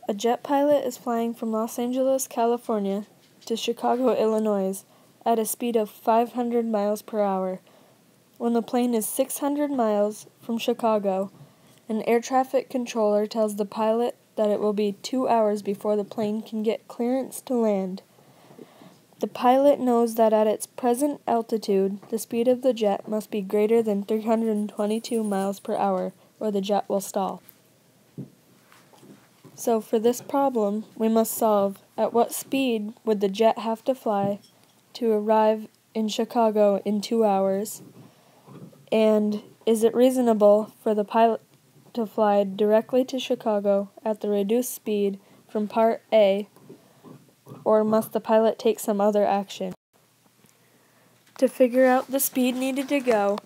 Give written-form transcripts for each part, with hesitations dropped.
A jet pilot is flying from Los Angeles, California to Chicago, Illinois at a speed of 500 miles per hour. When the plane is 600 miles from Chicago, an air traffic controller tells the pilot that it will be 2 hours before the plane can get clearance to land. The pilot knows that at its present altitude, the speed of the jet must be greater than 322 miles per hour, or the jet will stall. So for this problem, we must solve at what speed would the jet have to fly to arrive in Chicago in 2 hours, and is it reasonable for the pilot to fly directly to Chicago at the reduced speed from Part A, or must the pilot take some other action? To figure out the speed needed to go,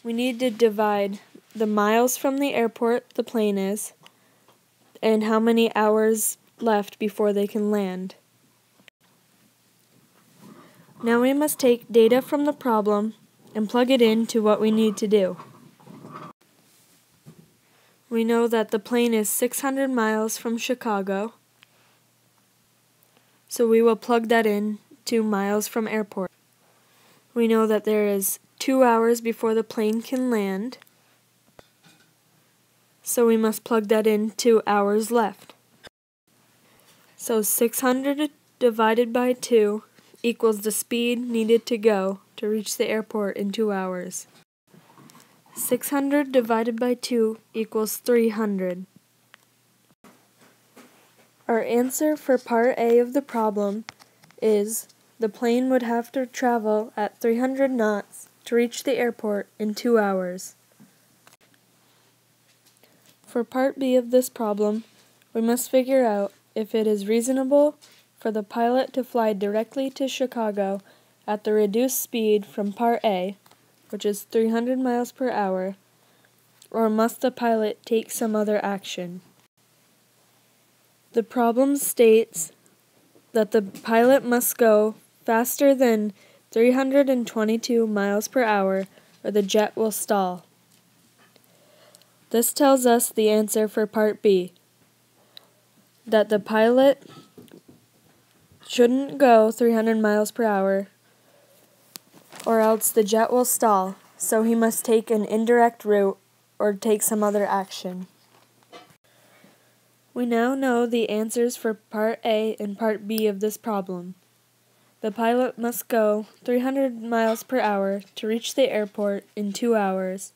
we need to divide the miles from the airport the plane is and how many hours left before they can land. Now we must take data from the problem and plug it into what we need to do. We know that the plane is 600 miles from Chicago, so we will plug that in to miles from airport. We know that there is 2 hours before the plane can land, so we must plug that in to hours left. So 600 divided by 2 equals the speed needed to go to reach the airport in 2 hours. 600 divided by 2 equals 300. Our answer for Part A of the problem is the plane would have to travel at 300 knots to reach the airport in 2 hours. For Part B of this problem, we must figure out if it is reasonable for the pilot to fly directly to Chicago at the reduced speed from Part A, which is 300 miles per hour, or must the pilot take some other action? The problem states that the pilot must go faster than 322 miles per hour or the jet will stall. This tells us the answer for Part B, that the pilot shouldn't go 300 miles per hour or else the jet will stall, so he must take an indirect route or take some other action. We now know the answers for Part A and Part B of this problem. The pilot must go 300 miles per hour to reach the airport in 2 hours.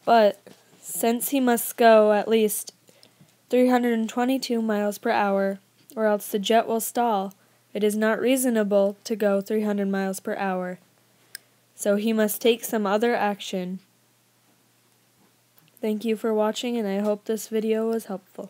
But since he must go at least 322 miles per hour, or else the jet will stall, it is not reasonable to go 300 miles per hour. So he must take some other action. Thank you for watching, and I hope this video was helpful.